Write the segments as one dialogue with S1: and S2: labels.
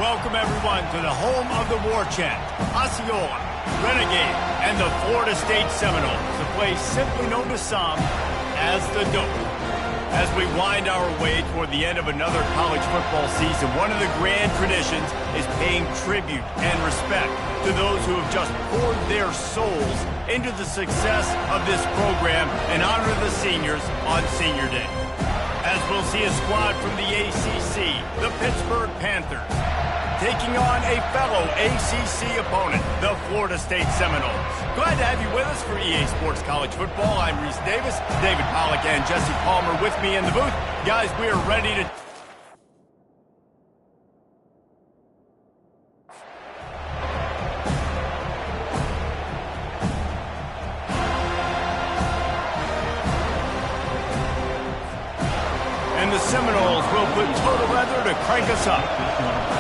S1: welcome everyone to the home of the war chant, Osceola, Renegade, and the Florida State Seminoles, the place simply known to some as the Dope. As we wind our way toward the end of another college football season, one of the grand traditions is paying tribute and respect to those who have just poured their souls into the success of this program and honor the seniors on Senior Day. As we'll see a squad from the ACC, the Pittsburgh Panthers, taking on a fellow ACC opponent, the Florida State Seminoles. Glad to have you with us for EA Sports College Football. I'm Reese Davis, David Pollack and Jesse Palmer with me in the booth. Guys, we are ready to... And the Seminoles will put total weather to crank us up.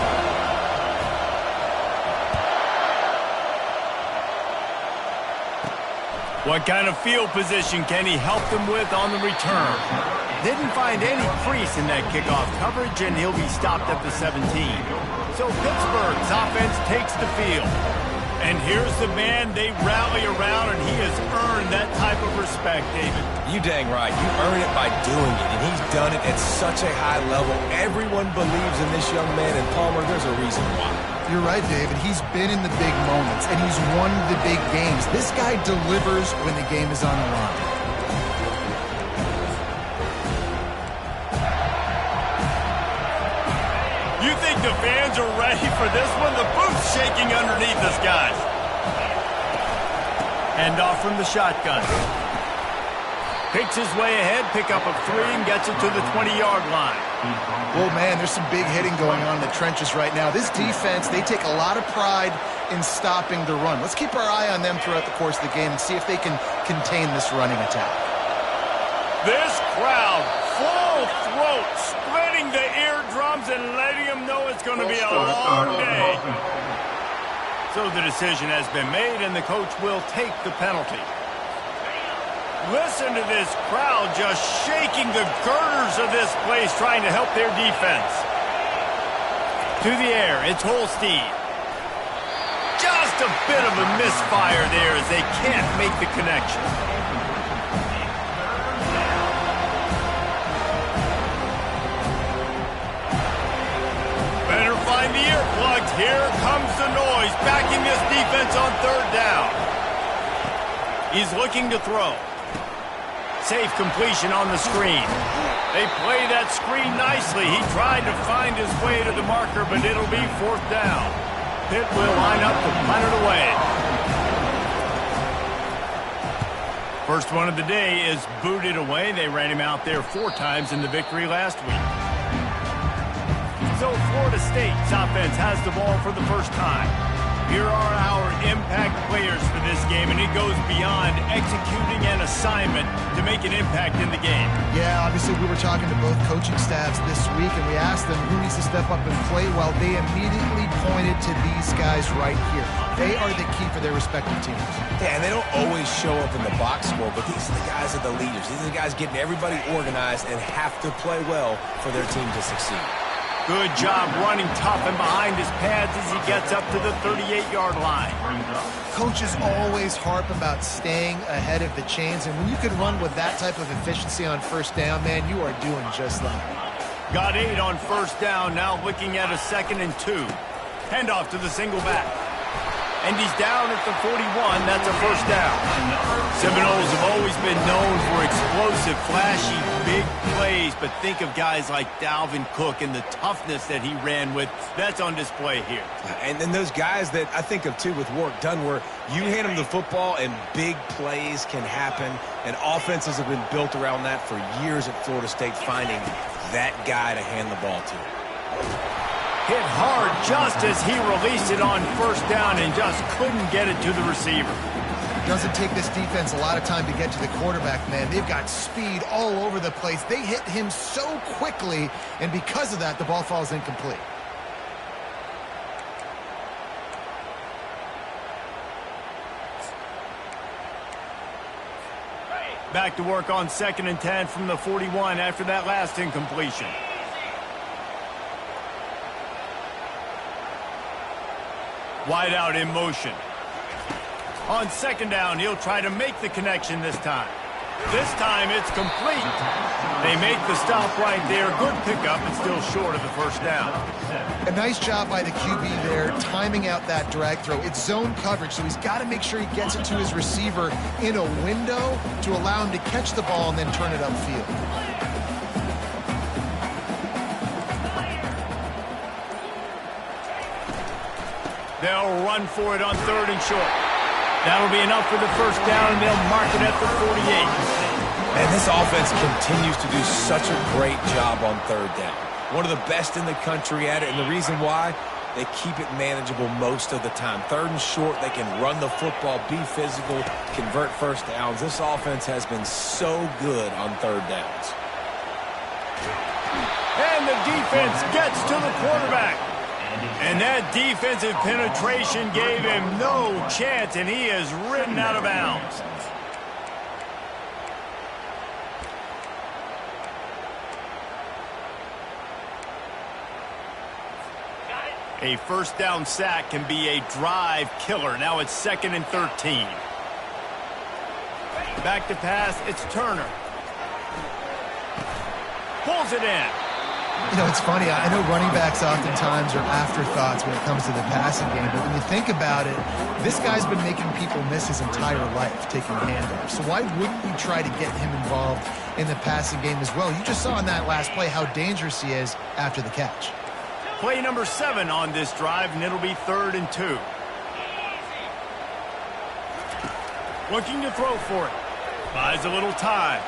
S1: What kind of field position can he help them with on the return? Didn't find any crease in that kickoff coverage, and he'll be stopped at the 17. So Pittsburgh's offense takes the field. And here's the man they rally around, and he has earned that type of respect, David.
S2: You dang right. You earn it by doing it, and he's done it at such a high level. Everyone believes in this young man, and Palmer, there's a reason why.
S3: You're right, David. He's been in the big moments, and he's won the big games. This guy delivers when the game is on the line.
S1: You think the fans are ready for this one? The booth's shaking underneath us, guys. Hand off from the shotgun. Picks his way ahead, pick up a 3, and gets it to the 20-yard line.
S3: Oh, man, there's some big hitting going on in the trenches right now. This defense, they take a lot of pride in stopping the run. Let's keep our eye on them throughout the course of the game and see if they can contain this running attack.
S1: This crowd, full throat, splitting the eardrums and letting them know it's going to be a long day. So the decision has been made, and the coach will take the penalty. Listen to this crowd just shaking the girders of this place, trying to help their defense. To the air, it's Holstein. Just a bit of a misfire there as they can't make the connection. Better find the earplugs. Here comes the noise, backing this defense on third down. He's looking to throw. Safe completion on the screen. They play that screen nicely. He tried to find his way to the marker, but it'll be fourth down. Pitt will line up to punt it away. First one of the day is booted away. They ran him out there 4 times in the victory last week. So Florida State's offense has the ball for the first time. Here are our impact players for this game, and it goes beyond executing an assignment to make an impact in the game.
S3: Yeah, obviously we were talking to both coaching staffs this week, and we asked them who needs to step up and play well. They immediately pointed to these guys right here. They are the key for their respective teams.
S2: Yeah, and they don't always show up in the box score, but these are the guys that are the leaders. These are the guys getting everybody organized and have to play well for their team to succeed.
S1: Good job running tough and behind his pads as he gets up to the 38-yard line.
S3: Coaches always harp about staying ahead of the chains, and when you can run with that type of efficiency on first down, man, you are doing just that.
S1: Got 8 on first down, now looking at a 2nd and 2. Handoff to the single back. And he's down at the 41. That's a first down. Seminoles have always been known for explosive, flashy, big plays, but think of guys like Dalvin Cook and the toughness that he ran with. That's on display here.
S2: And then those guys that I think of, too, with Warwick Dunn, where you hand them the football and big plays can happen, and offenses have been built around that for years at Florida State, finding that guy to hand the ball to.
S1: Hit hard just as he released it on first down and just couldn't get it to the receiver.
S3: Doesn't take this defense a lot of time to get to the quarterback, man. They've got speed all over the place. They hit him so quickly, and because of that, the ball falls incomplete.
S1: Back to work on 2nd and 10 from the 41 after that last incompletion. Wide out in motion. On second down, he'll try to make the connection this time. This time it's complete. They make the stop right there. Good pickup, but still short of the first down.
S3: A nice job by the QB there, timing out that drag throw. It's zone coverage, so he's got to make sure he gets it to his receiver in a window to allow him to catch the ball and then turn it upfield.
S1: They'll run for it on third and short. That'll be enough for the first down, and they'll mark it at the 48.
S2: And this offense continues to do such a great job on third down. One of the best in the country at it, and the reason why, they keep it manageable most of the time. Third and short, they can run the football, be physical, convert first downs. This offense has been so good on third downs.
S1: And the defense gets to the quarterback. And that defensive penetration gave him no chance, and he is ridden out of bounds. A first down sack can be a drive killer. Now it's 2nd and 13. Back to pass, it's Turner. Pulls it in.
S3: You know, it's funny. I know running backs oftentimes are afterthoughts when it comes to the passing game, but when you think about it, this guy's been making people miss his entire life taking handoffs. So why wouldn't you try to get him involved in the passing game as well? You just saw in that last play how dangerous he is after the catch.
S1: Play number 7 on this drive, and it'll be 3rd and 2. Looking to throw for it. Buys a little time.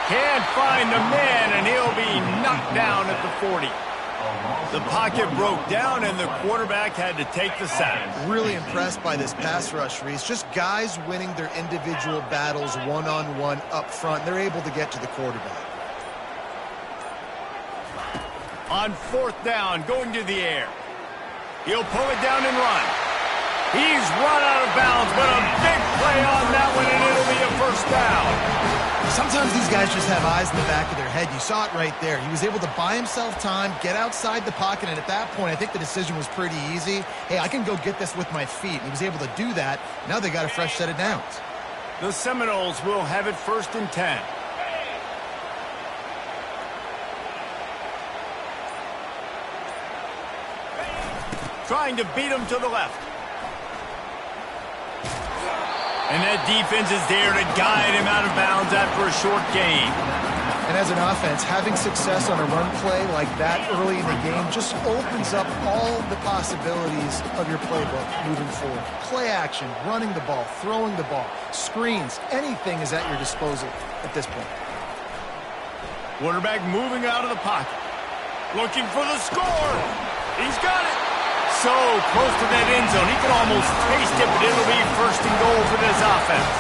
S1: Can't find the man, and he'll be knocked down at the 40. The pocket broke down, and the quarterback had to take the sack.
S3: Really impressed by this pass rush, Reese. Just guys winning their individual battles one-on-one up front. They're able to get to the quarterback.
S1: On 4th down, going to the air. He'll pull it down and run. He's run out of bounds, but a big play on that one, and it'll be a first down.
S3: Sometimes these guys just have eyes in the back of their head. You saw it right there. He was able to buy himself time, get outside the pocket, and at that point, I think the decision was pretty easy. Hey, I can go get this with my feet. He was able to do that. Now they got a fresh set of downs.
S1: The Seminoles will have it 1st and 10. Trying to beat him to the left. And that defense is there to guide him out of bounds after a short gain.
S3: And as an offense, having success on a run play like that early in the game just opens up all the possibilities of your playbook moving forward. Play action, running the ball, throwing the ball, screens, anything is at your disposal at this point.
S1: Quarterback moving out of the pocket. Looking for the score. He's got it. So close to that end zone. He can almost taste it, but it'll be 1st and goal for this offense.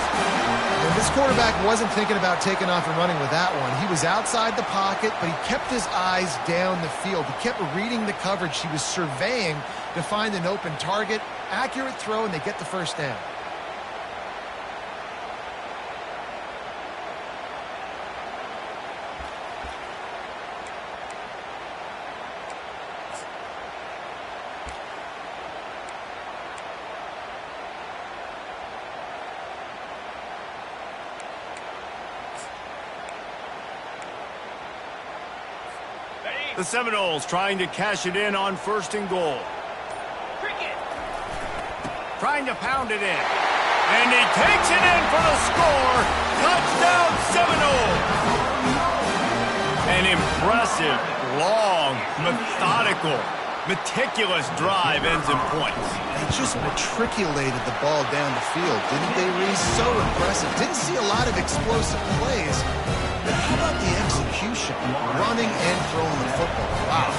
S3: And this quarterback wasn't thinking about taking off and running with that one. He was outside the pocket, but he kept his eyes down the field. He kept reading the coverage. He was surveying to find an open target. Accurate throw, and they get the first down.
S1: The Seminoles trying to cash it in on 1st and goal. Trying to pound it in. And he takes it in for the score. Touchdown Seminoles. An impressive, long, methodical, meticulous drive ends in points.
S3: They just matriculated the ball down the field, didn't they, Reese? So impressive. Didn't see a lot of explosive plays. But how about the execution? Running and throwing the football. Wow.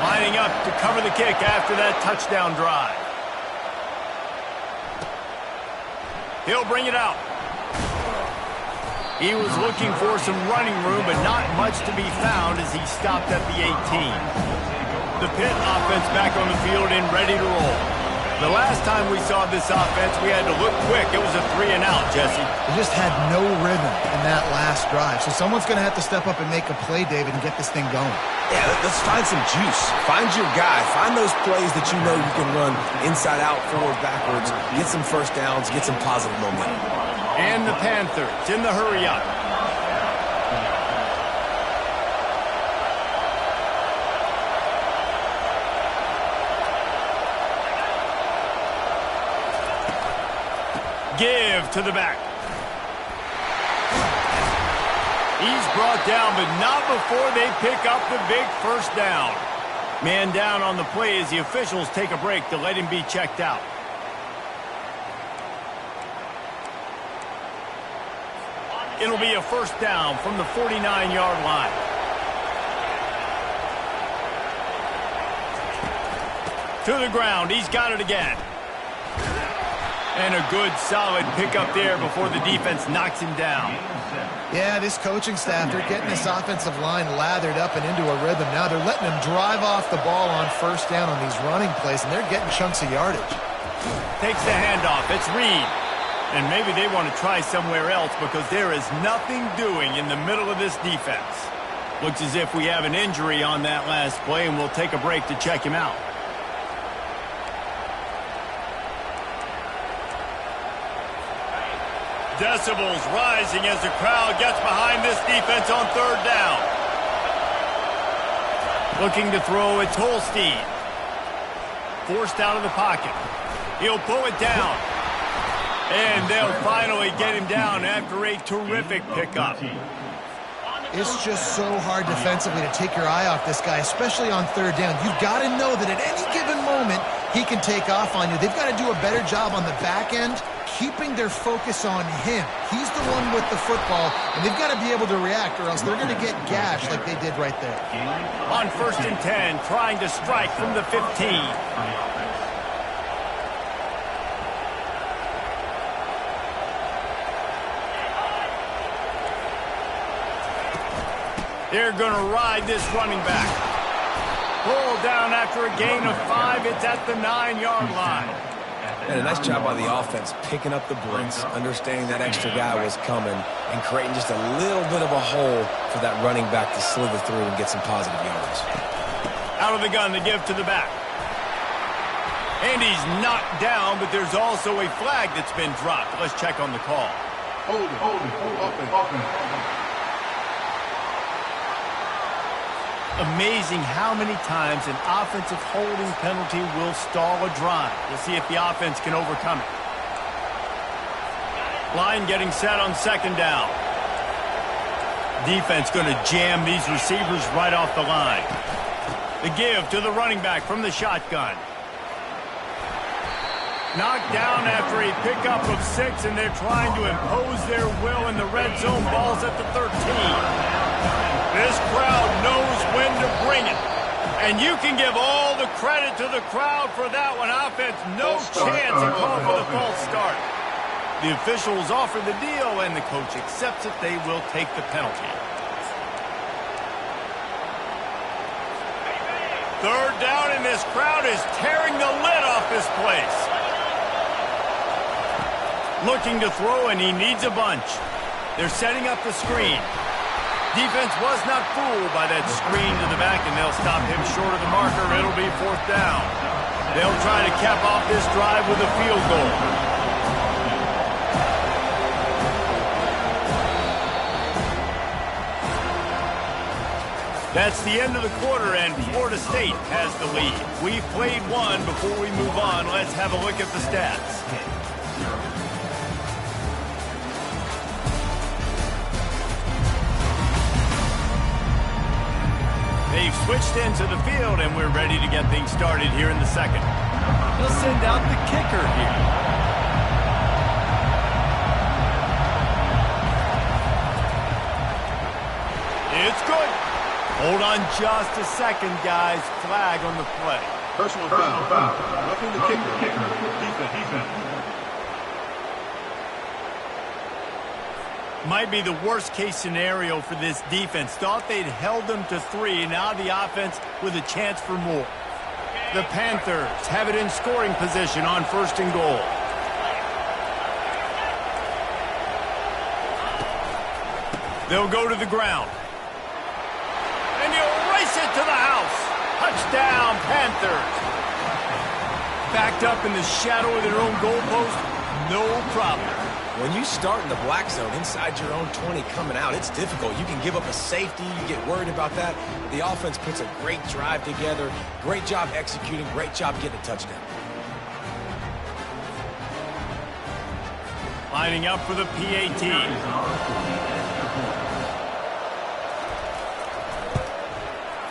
S1: Lining up to cover the kick after that touchdown drive. He'll bring it out. He was looking for some running room, but not much to be found as he stopped at the 18. The Pitt offense back on the field and ready to roll. The last time we saw this offense, we had to look quick. It was a 3-and-out, Jesse.
S3: They just had no rhythm in that last drive. So someone's going to have to step up and make a play, David, and get this thing going.
S2: Yeah, let's find some juice. Find your guy. Find those plays that you know you can run inside out, forward, backwards. Get some first downs. Get some positive momentum.
S1: And the Panthers in the hurry up. Give to the back. He's brought down, but not before they pick up the big first down. Man down on the play as the officials take a break to let him be checked out. It'll be a first down from the 49-yard line. To the ground. He's got it again. And a good, solid pickup there before the defense knocks him down.
S3: Yeah, this coaching staff, they're getting this offensive line lathered up and into a rhythm. Now they're letting them drive off the ball on first down on these running plays, and they're getting chunks of yardage.
S1: Takes the handoff. It's Reed. And maybe they want to try somewhere else because there is nothing doing in the middle of this defense. Looks as if we have an injury on that last play, and we'll take a break to check him out. Decibels rising as the crowd gets behind this defense on third down. Looking to throw, it's Holstein. Forced out of the pocket. He'll pull it down. And they'll finally get him down after a terrific pickup.
S3: It's just so hard defensively to take your eye off this guy, especially on third down. You've got to know that at any given moment, he can take off on you. They've got to do a better job on the back end, keeping their focus on him. He's the one with the football, and they've got to be able to react or else they're going to get gashed like they did right there.
S1: On 1st and 10, trying to strike from the 15. They're going to ride this running back. Pulled down after a gain of 5. It's at the 9-yard line.
S2: And a nice job by the offense picking up the blitz, understanding that extra guy was coming, and creating just a little bit of a hole for that running back to slither through and get some positive yards.
S1: Out of the gun to give to the back. And he's knocked down, but there's also a flag that's been dropped. Let's check on the call.
S4: Hold it.
S1: Amazing how many times an offensive holding penalty will stall a drive. We'll see if the offense can overcome it. Line getting set on second down. Defense going to jam these receivers right off the line. The give to the running back from the shotgun. Knocked down after a pickup of 6, and they're trying to impose their will in the red zone. Ball's at the 13. This crowd knows when to bring it. And you can give all the credit to the crowd for that one. Offense, no chance to call for the false start. The officials offer the deal, and the coach accepts it. They will take the penalty. Third down, and this crowd is tearing the lid off this place. Looking to throw, and he needs a bunch. They're setting up the screen. Defense was not fooled by that screen to the back, and they'll stop him short of the marker. It'll be fourth down. They'll try to cap off this drive with a field goal. That's the end of the quarter, and Florida State has the lead. We've played one. Before we move on, let's have a look at the stats. They've switched into the field, and we're ready to get things started here in the second. They'll send out the kicker here. It's good. Hold on just a second, guys. Flag on the play.
S4: Personal foul. Roughing the kicker. Defense.
S1: Might be the worst-case scenario for this defense. Thought they'd held them to 3. Now the offense with a chance for more. The Panthers have it in scoring position on 1st and goal. They'll go to the ground. And he'll race it to the house. Touchdown, Panthers. Backed up in the shadow of their own goalpost, no problem.
S2: When you start in the black zone inside your own 20 coming out, it's difficult. You can give up a safety. You get worried about that. The offense puts a great drive together. Great job executing. Great job getting a touchdown.
S1: Lining up for the PAT.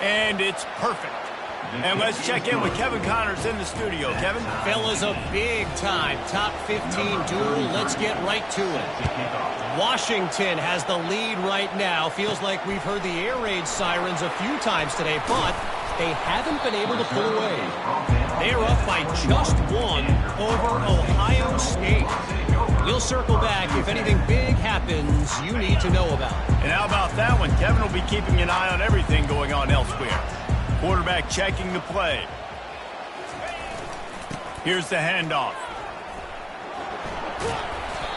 S1: And it's perfect. And let's check in with Kevin Connors in the studio. Kevin?
S5: Fellas, a big-time top 15 duel. Let's get right to it. Washington has the lead right now. Feels like we've heard the air raid sirens a few times today, but they haven't been able to pull away. They're up by just one over Ohio State. We'll circle back if anything big happens you need to know about.
S1: And how about that one? Kevin will be keeping an eye on everything going on elsewhere. Quarterback checking the play. Here's the handoff.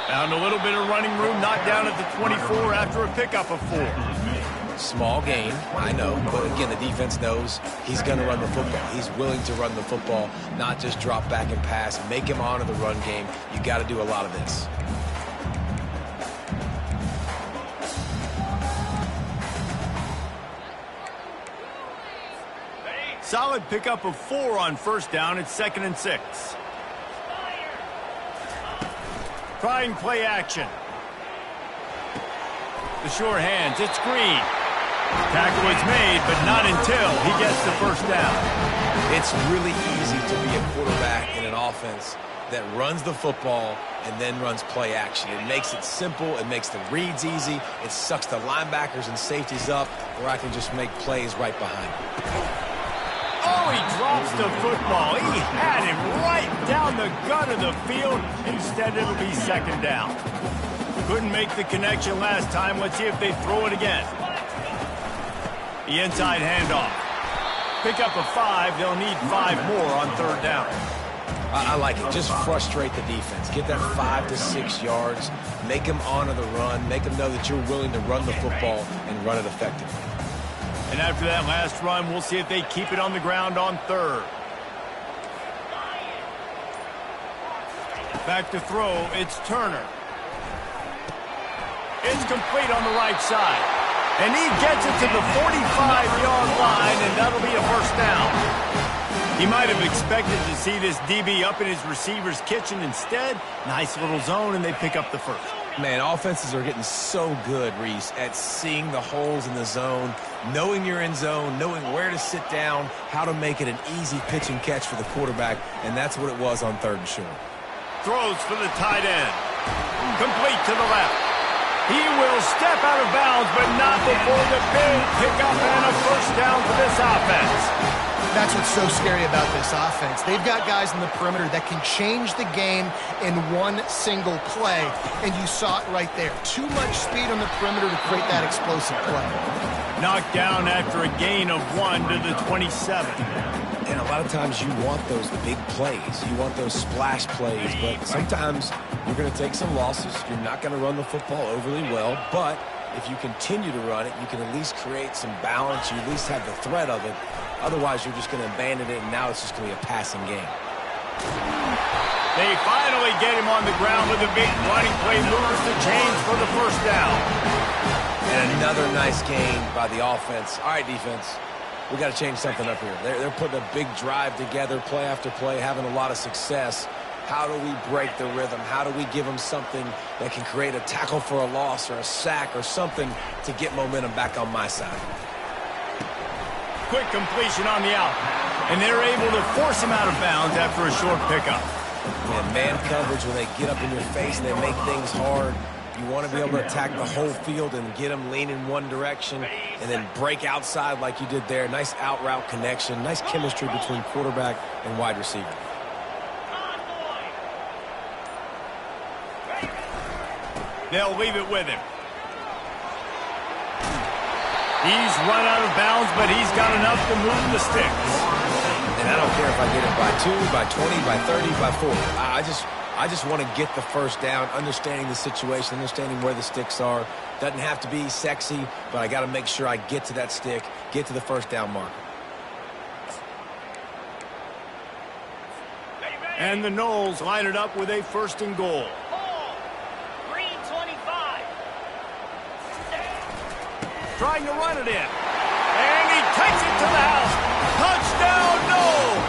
S1: Found a little bit of running room, knocked down at the 24 after a pickup of 4.
S2: Small gain, I know, but again, the defense knows he's going to run the football. He's willing to run the football, not just drop back and pass, make him honor the run game. You got to do a lot of this.
S1: Solid pickup of 4 on 1st down. It's 2nd and 6. Trying play action. The sure hands. It's Green. Tackle is made, but not until he gets the 1st down.
S2: It's really easy to be a quarterback in an offense that runs the football and then runs play action. It makes it simple. It makes the reads easy. It sucks the linebackers and safeties up where I can just make plays right behind them.
S1: Oh, he drops the football. He had him right down the gut of the field. Instead, it'll be 2nd down. Couldn't make the connection last time. Let's see if they throw it again. The inside handoff. Pick up a 5. They'll need 5 more on 3rd down.
S2: I like it. Just frustrate the defense. Get that 5 to 6 yards. Make them honor the run. Make them know that you're willing to run the football and run it effectively.
S1: And after that last run, we'll see if they keep it on the ground on 3rd. Back to throw. It's Turner. It's complete on the right side. And he gets it to the 45-yard line, and that'll be a 1st down. He might have expected to see this DB up in his receiver's kitchen. Instead, nice little zone, and they pick up the 1st.
S2: Man, offenses are getting so good, Reese, at seeing the holes in the zone, knowing you're in zone, knowing where to sit down, how to make it an easy pitch and catch for the quarterback, and that's what it was on 3rd and short.
S1: Throws for the tight end. Complete to the left. He will step out of bounds, but not before the big pickup and a 1st down for this offense.
S3: That's what's so scary about this offense. They've got guys in the perimeter that can change the game in one single play, and you saw it right there. Too much speed on the perimeter to create that explosive play.
S1: Knocked down after a gain of 1 to the 27.
S2: And a lot of times you want those big plays. You want those splash plays, but sometimes you're going to take some losses. You're not going to run the football overly well, but if you continue to run it, you can at least create some balance. You at least have the threat of it. Otherwise, you're just going to abandon it, and now it's just going to be a passing game.
S1: They finally get him on the ground with a big running play, lures the chains for the 1st down.
S2: And another nice gain by the offense. All right, defense. We got to change something up here. They're putting a big drive together, play after play, having a lot of success. How do we break the rhythm? How do we give them something that can create a tackle for a loss or a sack or something to get momentum back on my side?
S1: Quick completion on the out. And they're able to force him out of bounds after a short pickup.
S2: And man coverage, when they get up in your face and they make things hard, you want to be able to attack the whole field and get them leaning one direction and then break outside like you did there. Nice out route connection. Nice chemistry between quarterback and wide receiver.
S1: They'll leave it with him. He's run out of bounds, but he's got enough to move the sticks.
S2: And I don't care if I get it by 2, by 20, by 30, by 40. I just want to get the first down, understanding the situation, understanding where the sticks are. Doesn't have to be sexy, but I got to make sure I get to that stick, get to the first down marker.
S1: And the Noles line it up with a 1st and goal.
S6: Green 25.
S1: Trying to run it in. And he takes it to the house. Touchdown, Noles!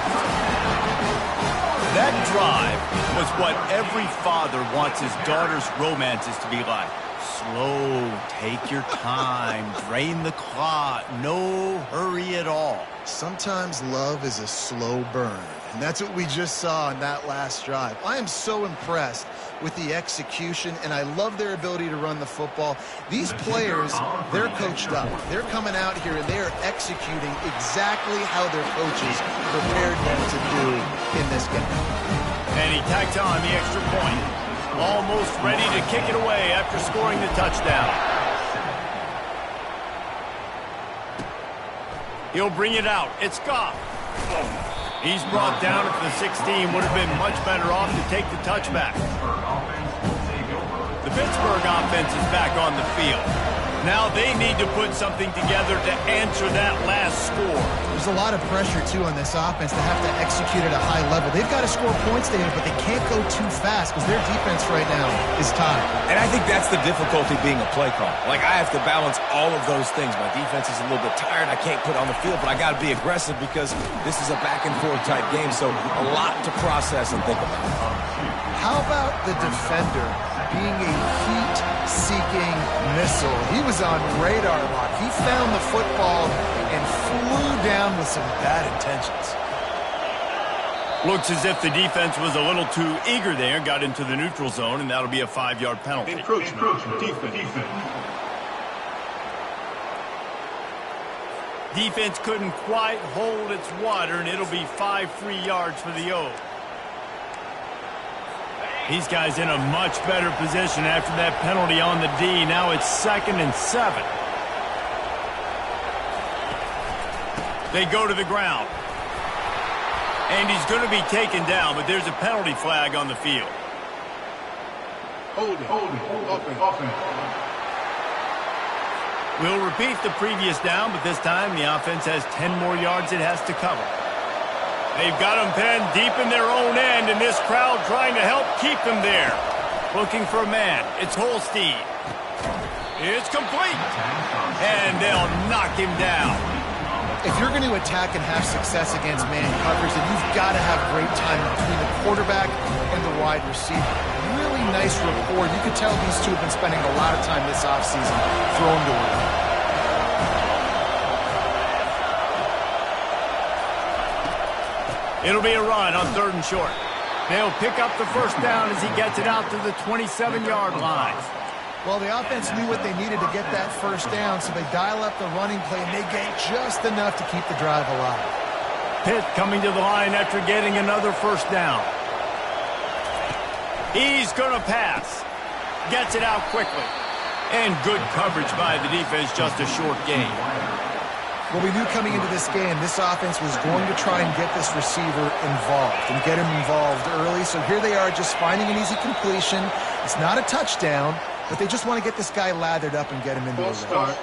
S1: That drive was what every father wants his daughter's romances to be like. Slow, take your time, drain the clock, no hurry at all.
S3: Sometimes love is a slow burn, and that's what we just saw in that last drive. I am so impressed with the execution, and I love their ability to run the football. These players, they're coached up. They're coming out here, and they are executing exactly how their coaches prepared them to do in this game.
S1: And he tacks on the extra point. Almost ready to kick it away after scoring the touchdown. He'll bring it out. It's Goff. He's brought down at the 16. Would have been much better off to take the touchback. The Pittsburgh offense is back on the field. Now they need to put something together to answer that last score.
S3: There's a lot of pressure, too, on this offense to have to execute at a high level. They've got to score points, David, but they can't go too fast because their defense right now is tied.
S2: And I think that's the difficulty being a play call. Like, I have to balance all of those things. My defense is a little bit tired. I can't put on the field, but I got to be aggressive because this is a back-and-forth type game, so a lot to process and think about.
S3: How about the defender being a heat-seeking missile? He was on radar lock. He found the football and flew down with some bad intentions.
S1: Looks as if the defense was a little too eager there, got into the neutral zone, and that'll be a 5-yard penalty.
S4: Encroachment. Defense.
S1: Defense couldn't quite hold its water, and it'll be 5 free yards for the O. These guys in a much better position after that penalty on the D. Now it's 2nd and 7. They go to the ground. And he's going to be taken down, but there's a penalty flag on the field.
S4: Hold it. Offense.
S1: We'll repeat the previous down, but this time the offense has 10 more yards it has to cover. They've got them penned deep in their own end, and this crowd trying to help keep them there. Looking for a man. It's Holstein. It's complete. And they'll knock him down.
S3: If you're going to attack and have success against man coverage, then you've got to have great time between the quarterback and the wide receiver. Really nice rapport. You could tell these two have been spending a lot of time this offseason throwing to one.
S1: It'll be a run on 3rd and short. They'll pick up the first down as he gets it out to the 27-yard line.
S3: Well, the offense knew what they needed to get that first down, so they dial up the running play, and they get just enough to keep the drive alive.
S1: Pitt coming to the line after getting another first down. He's going to pass. Gets it out quickly. And good coverage by the defense, just a short gain.
S3: Well, we knew coming into this game, this offense was going to try and get this receiver involved and get him involved early. So here they are just finding an easy completion. It's not a touchdown, but they just want to get this guy lathered up and get him into a run.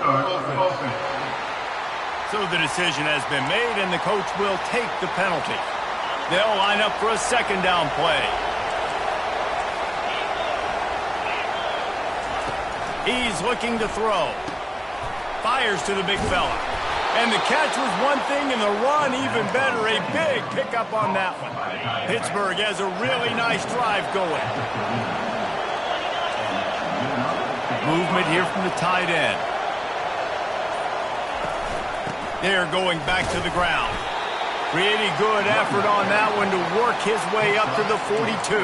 S1: So the decision has been made, and the coach will take the penalty. They'll line up for a 2nd down play. He's looking to throw. Fires to the big fella. And the catch was one thing, and the run even better. A big pickup on that one. Pittsburgh has a really nice drive going. Movement here from the tight end. They're going back to the ground. Pretty good effort on that one to work his way up to the 42.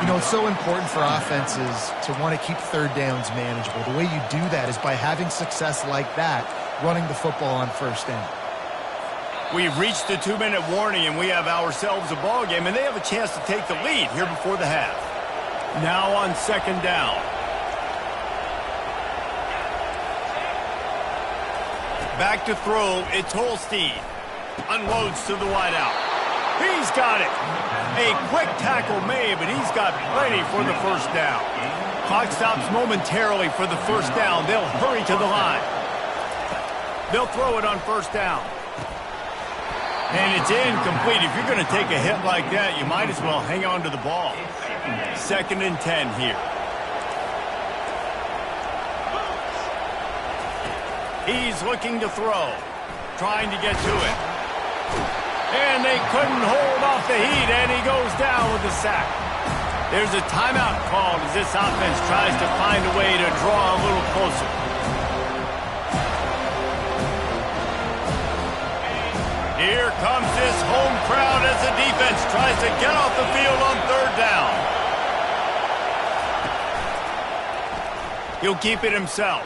S3: You know, it's so important for offenses to want to keep 3rd downs manageable. The way you do that is by having success like that, running the football on 1st down.
S1: We've reached the 2-minute warning, and we have ourselves a ball game, and they have a chance to take the lead here before the half. Now on 2nd down. Back to throw, it's Holstein. Unloads to the wideout. He's got it. A quick tackle made, but he's got plenty for the first down. Clock stops momentarily for the first down. They'll hurry to the line. They'll throw it on first down. And it's incomplete. If you're going to take a hit like that, you might as well hang on to the ball. 2nd and 10 here. He's looking to throw. Trying to get to it. And they couldn't hold off the heat, and he goes down with the sack. There's a timeout called as this offense tries to find a way to draw a little closer. Here comes this home crowd as the defense tries to get off the field on 3rd down. He'll keep it himself.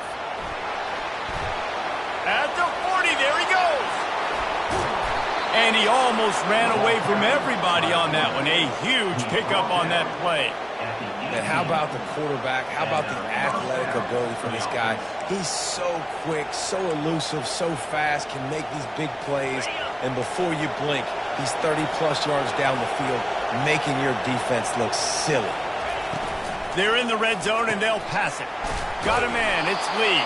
S1: At the 40, there he goes. And he almost ran away from everybody on that one. A huge pickup on that play.
S2: And how about the quarterback? How about the athletic ability for this guy? He's so quick, so elusive, so fast, can make these big plays. And before you blink, he's 30-plus yards down the field, making your defense look silly.
S1: They're in the red zone, and they'll pass it. Got a man. It's Lee.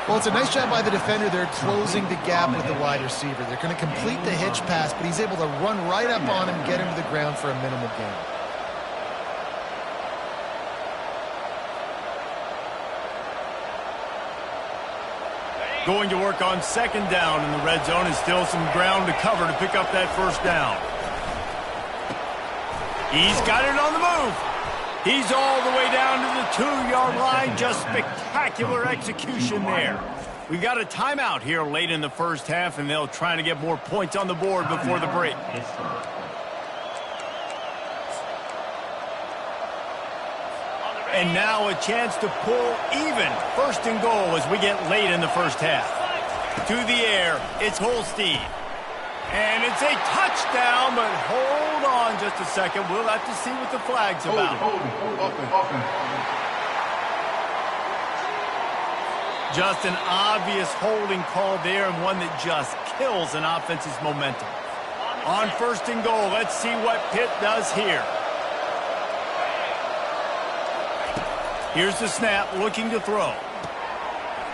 S3: Well, it's a nice job by the defender. They're closing the gap with the wide receiver. They're going to complete the hitch pass, but he's able to run right up on him, get him to the ground for a minimal gain.
S1: Going to work on 2nd down in the red zone, and still some ground to cover to pick up that first down. He's got it on the move. He's all the way down to the 2-yard line. Just spectacular execution there. We've got a timeout here late in the first half, and they'll try to get more points on the board before the break. And now a chance to pull even. 1st and goal as we get late in the first half. To the air, it's Holstein. And it's a touchdown, but hold on just a second. We'll have to see what the flag's about. Just an obvious holding call there, and one that just kills an offense's momentum. On 1st and goal, let's see what Pitt does here. Here's the snap, looking to throw.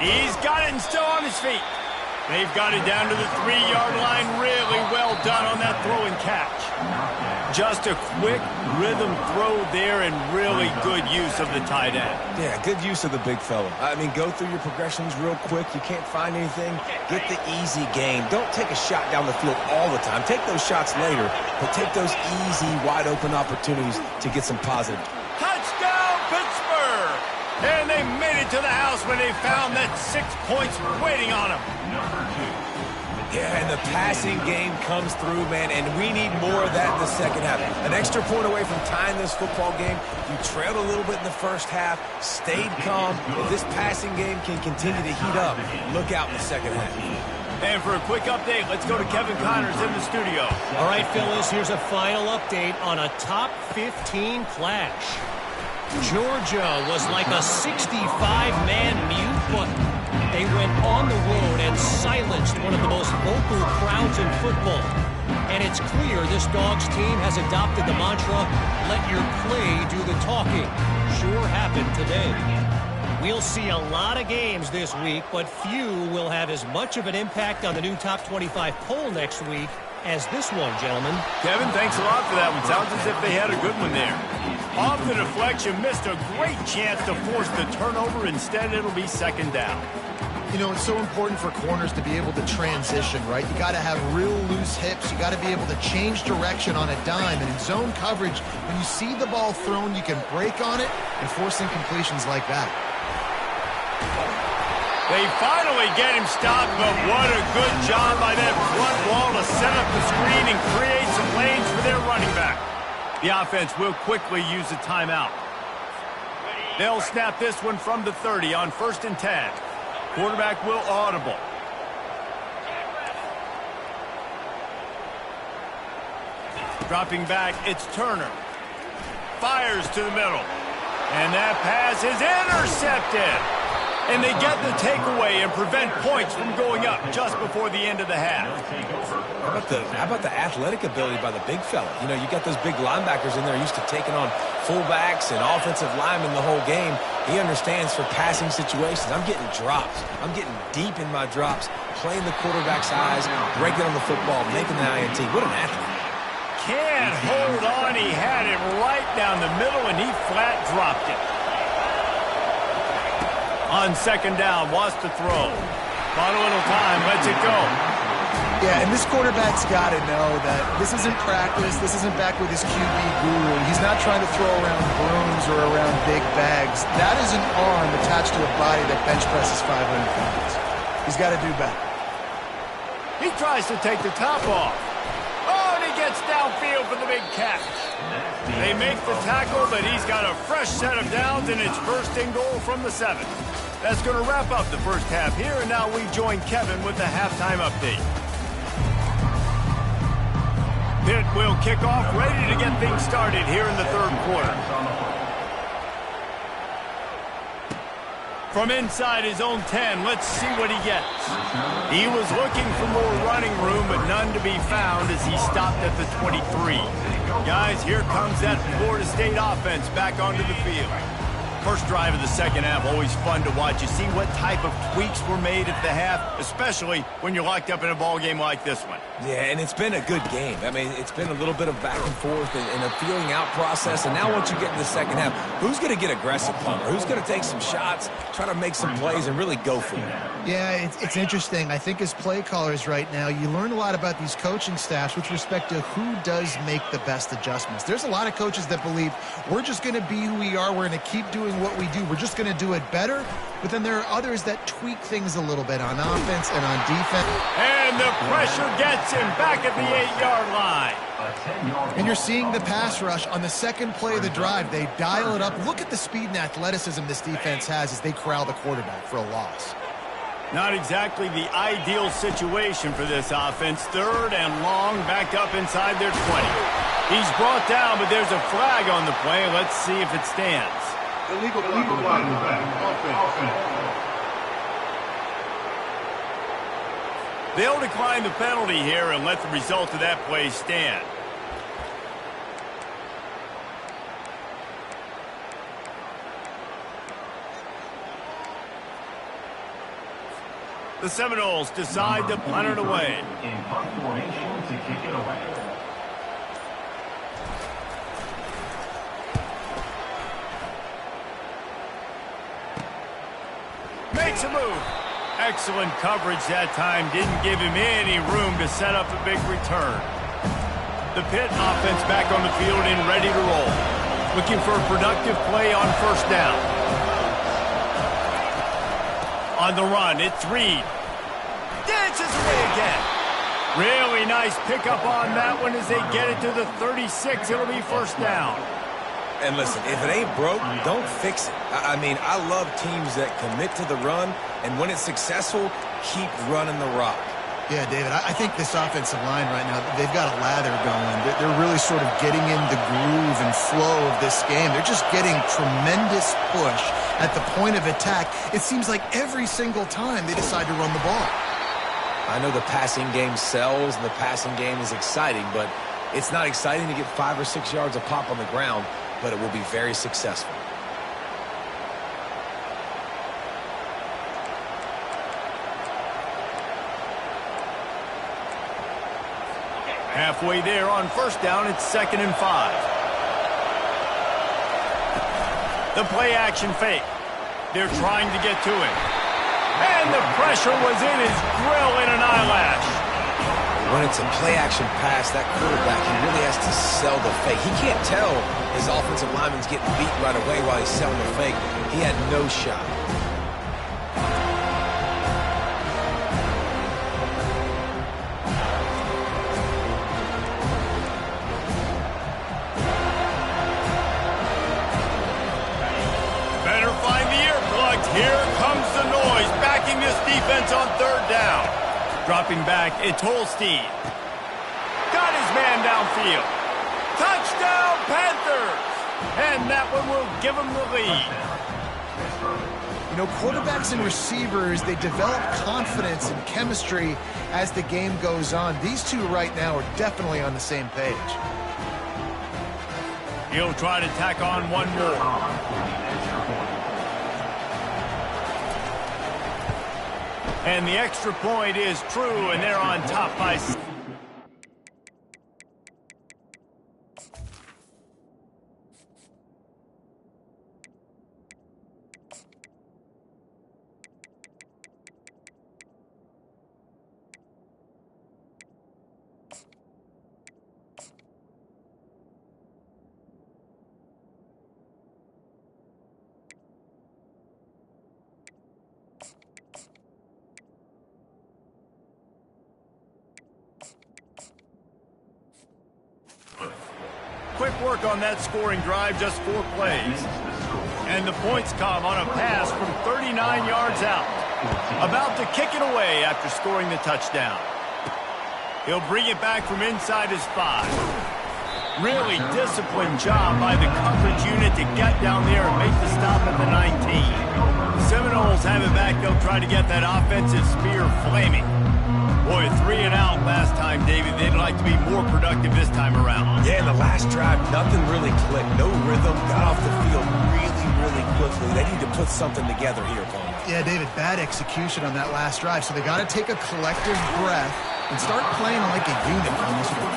S1: He's got it and still on his feet. They've got it down to the 3-yard line. Really well done on that throw and catch. Just a quick rhythm throw there, and really good use of the tight end.
S2: Yeah, good use of the big fella. I mean, go through your progressions real quick. You can't find anything. Get the easy gain. Don't take a shot down the field all the time. Take those shots later, but take those easy, wide-open opportunities to get some positive.
S1: Touchdown, Pittsburgh! And they made it to the house when they found that 6 points waiting on them.
S2: Yeah, and the passing game comes through, man, and we need more of that in the second half. An extra point away from tying this football game. You trailed a little bit in the first half, stayed calm. If this passing game can continue to heat up, look out in the second half.
S1: And for a quick update, let's go to Kevin Connors in the studio.
S5: All right, Phyllis, here's a final update on a top 15 clash. Georgia was like a 65-man mute, but they went on the road and silenced one of the most vocal crowds in football. And it's clear this Dogs team has adopted the mantra, let your play do the talking. Sure happened today. We'll see a lot of games this week, but few will have as much of an impact on the new Top 25 poll next week as this one, gentlemen.
S1: Kevin, thanks a lot for that one. Sounds as if they had a good one there. Off the deflection, missed a great chance to force the turnover. Instead, it'll be 2nd down.
S3: You know, it's so important for corners to be able to transition, right? You got to have real loose hips. You got to be able to change direction on a dime. And in zone coverage, when you see the ball thrown, you can break on it and force incompletions like that.
S1: They finally get him stopped, but what a good job by that front wall to set up the screen and create some lanes for their running back. The offense will quickly use a timeout. They'll snap this one from the 30 on 1st and 10. Quarterback will audible. Dropping back, it's Turner. Fires to the middle. And that pass is intercepted. And they get the takeaway and prevent points from going up just before the end of the half.
S2: How about the athletic ability by the big fella? You know, you got those big linebackers in there used to taking on fullbacks and offensive linemen the whole game. He understands for passing situations. I'm getting drops. I'm getting deep in my drops, playing the quarterback's eyes, breaking on the football, making the INT. What an athlete.
S1: Can't hold on. He had it right down the middle, and he flat dropped it. On second down, wants to throw. Got a little time, lets it go.
S3: Yeah, and this quarterback's got to know that this isn't practice. This isn't back with his QB guru. He's not trying to throw around brooms or around big bags. That is an arm attached to a body that bench presses 500 pounds. He's got to do better.
S1: He tries to take the top off. Oh, and he gets downfield for the big catch. They make the tackle, but he's got a fresh set of downs, and it's first and goal from the 7. That's going to wrap up the first half here, and now we join Kevin with the halftime update. Pitt will kick off, ready to get things started here in the third quarter. From inside his own 10, let's see what he gets. He was looking for more running room, but none to be found as he stopped at the 23. Guys, here comes that Florida State offense back onto the field. First drive of the second half, always fun to watch. You see what type of tweaks were made at the half, especially when you're locked up in a ball game like this one.
S2: Yeah, and it's been a good game. I mean, it's been a little bit of back and forth and a feeling out process. And now once you get in the second half, who's going to get aggressive, Palmer? Who's going to take some shots, try to make some plays, and really go for it?
S3: Yeah, it's interesting. I think as play callers right now, you learn a lot about these coaching staffs with respect to who does make the best adjustments. There's a lot of coaches that believe we're just going to be who we are. We're going to keep doing what we do. We're just going to do it better. But then there are others that tweak things a little bit on offense and on defense.
S1: And the pressure gets him back at the 8-yard line.
S3: And you're seeing the pass rush on the second play of the drive. They dial it up. Look at the speed and athleticism this defense has as they corral the quarterback for a loss.
S1: Not exactly the ideal situation for this offense. Third and long, back up inside their 20. He's brought down, but there's a flag on the play. Let's see if it stands.
S4: Illegal flag. Offense.
S1: They'll decline the penalty here and let the result of that play stand. The Seminoles decide to punt it away.
S7: In punt formation to kick it away.
S1: Makes a move. Excellent coverage that time. Didn't give him any room to set up a big return. The Pitt offense back on the field and ready to roll. Looking for a productive play on first down. On the run, it's Reed. Dances away again. Really nice pickup on that one as they get it to the 36. It'll be first down.
S2: And listen, if it ain't broke, don't fix it. I mean, I love teams that commit to the run, and when it's successful, keep running the rock.
S3: Yeah, David, I think this offensive line right now, they've got a lather going. They're really sort of getting in the groove and flow of this game. They're just getting tremendous push at the point of attack. It seems like every single time they decide to run the ball.
S2: I know the passing game sells and the passing game is exciting, but it's not exciting to get 5 or 6 yards of pop on the ground, but it will be very successful.
S1: Halfway there on first down, it's 2nd and 5. The play action fake. They're trying to get to it. And the pressure was in his grill in an eyelash.
S2: When it's a play-action pass, that quarterback, he really has to sell the fake. He can't tell his offensive lineman's getting beat right away while he's selling the fake. He had no shot.
S1: Better find the earplugs. Here comes the noise, backing this defense on third down. Dropping back, it's Holstein. Got his man downfield. Touchdown, Panthers! And that one will give them the lead.
S3: You know, quarterbacks and receivers, they develop confidence and chemistry as the game goes on. These two right now are definitely on the same page.
S1: He'll try to tack on one more. And the extra point is true, and they're on top by 6. Quick work on that scoring drive, just 4 plays. And the points come on a pass from 39 yards out. About to kick it away after scoring the touchdown. He'll bring it back from inside his 5. Really disciplined job by the coverage unit to get down there and make the stop at the 19. Seminoles have it back. They'll try to get that offensive spear flaming. Boy, 3 and out last time, David. They'd like to be more productive this time around.
S2: Yeah, in the last drive, nothing really clicked. No rhythm. Got off the field really quickly. They need to put something together here, Paul.
S3: Yeah, David, bad execution on that last drive. So they got to take a collective breath and start playing like a unit on this one.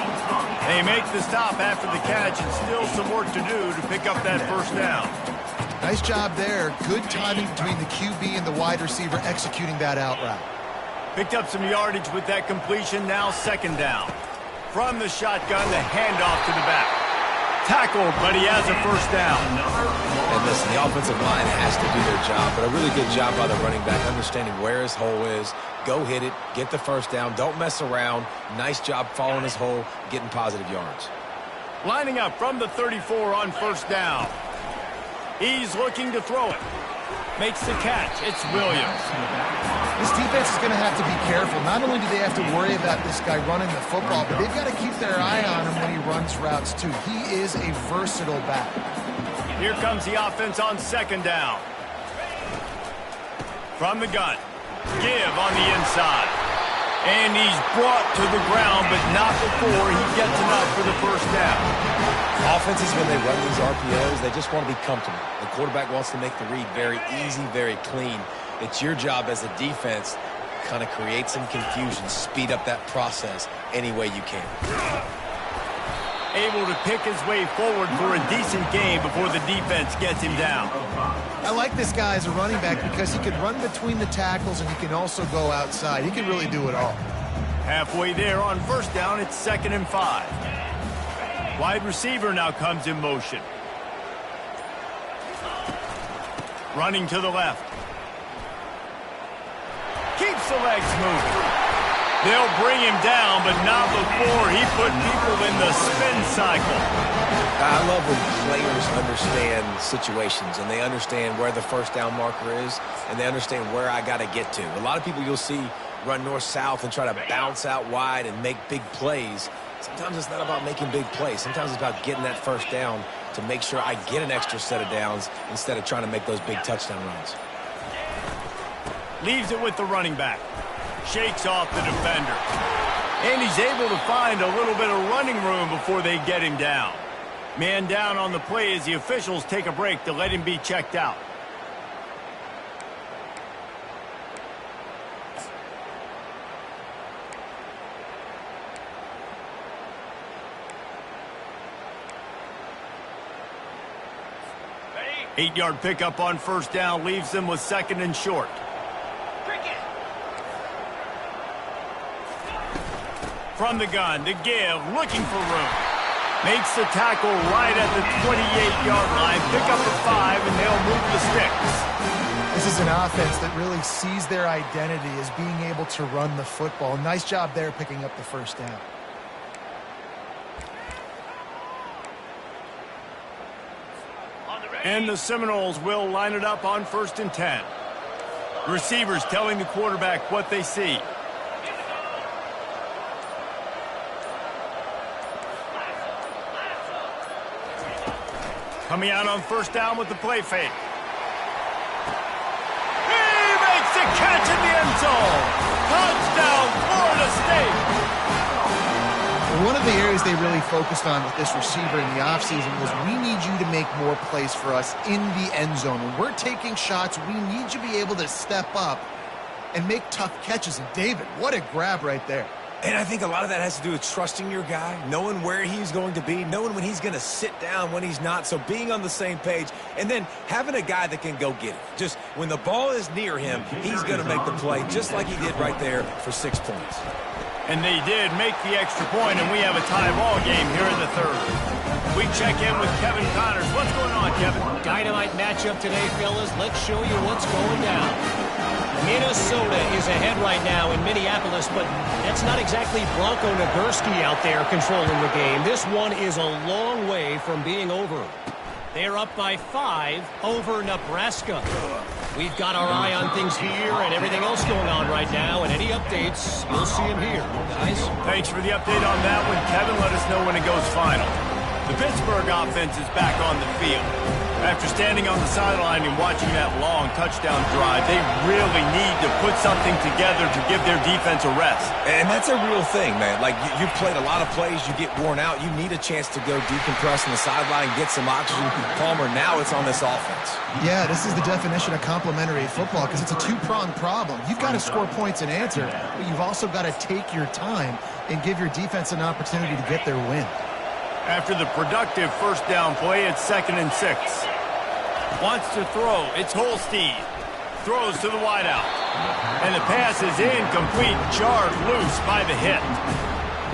S1: They make the stop after the catch, and still some work to do to pick up that first down.
S3: Nice job there. Good timing between the QB and the wide receiver executing that out route.
S1: Picked up some yardage with that completion, now 2nd down. From the shotgun, the handoff to the back. Tackled, but he has a first down.
S2: And listen, the offensive line has to do their job, but a really good job by the running back, understanding where his hole is. Go hit it, get the first down, don't mess around. Nice job following his hole, getting positive yards.
S1: Lining up from the 34 on first down. He's looking to throw it. Makes the catch. It's Williams.
S3: This defense is going to have to be careful. Not only do they have to worry about this guy running the football, but they've got to keep their eye on him when he runs routes, too. He is a versatile back.
S1: Here comes the offense on 2nd down. From the gun. Give on the inside. And he's brought to the ground, but not before he gets enough for the first down.
S2: Offenses, when they run these RPOs, they just want to be comfortable. The quarterback wants to make the read very easy, very clean. It's your job as a defense to kind of create some confusion, speed up that process any way you can.
S1: Able to pick his way forward for a decent game before the defense gets him down.
S3: I like this guy as a running back because he can run between the tackles and he can also go outside. He can really do it all.
S1: Halfway there on first down, it's 2nd and 5. Wide receiver now comes in motion. Running to the left. Keeps the legs moving. They'll bring him down, but not before he put people in the spin cycle.
S2: I love when players understand situations and they understand where the first down marker is and they understand where I got to get to. A lot of people you'll see run north-south and try to bounce out wide and make big plays. Sometimes it's not about making big plays. Sometimes it's about getting that first down to make sure I get an extra set of downs instead of trying to make those big touchdown runs.
S1: Leaves it with the running back. Shakes off the defender. And he's able to find a little bit of running room before they get him down. Man down on the play as the officials take a break to let him be checked out. Ready? 8-yard pickup on first down leaves them with 2nd and short. From the gun, to give, looking for room. Makes the tackle right at the 28-yard line. Pick up the 5, and they'll move the sticks.
S3: This is an offense that really sees their identity as being able to run the football. Nice job there picking up the first down.
S1: And the Seminoles will line it up on 1st and 10. Receivers telling the quarterback what they see. Coming out on first down with the play fake.
S3: the areas they really focused on with this receiver in the offseason was, we need you to make more plays for us in the end zone. When we're taking shots, we need you to be able to step up and make tough catches. And David, what a grab right there.
S2: And I think a lot of that has to do with trusting your guy, knowing where he's going to be, knowing when he's going to sit down, when he's not, so being on the same page, and then having a guy that can go get it. Just when the ball is near him, he's going to make the play just like he did right there for 6 points.
S1: And they did make the extra point, and we have a tie ball game here in the third. We check in with Kevin Connors. What's going on, Kevin?
S5: Dynamite matchup today, fellas. Let's show you what's going down. Minnesota is ahead right now in Minneapolis, but that's not exactly Bronco Nagurski out there controlling the game. This one is a long way from being over. They're up by 5 over Nebraska. We've got our eye on things here and everything else going on right now, and any updates, you'll see them here, guys.
S1: Thanks for the update on that one, Kevin. Let us know when it goes final. The Pittsburgh offense is back on the field. After standing on the sideline and watching that long touchdown drive, they really need to put something together to give their defense a rest.
S2: And that's a real thing, man. Like, you've played a lot of plays, you get worn out, you need a chance to go decompress on the sideline, get some oxygen. Palmer, now it's on this offense.
S3: Yeah, this is the definition of complementary football, because it's a two-pronged problem. You've got to score points and answer, but you've also got to take your time and give your defense an opportunity to get their win.
S1: After the productive first down play, it's 2nd and 6. Wants to throw. It's Holstein. Throws to the wideout. And the pass is incomplete, jarred loose by the hit.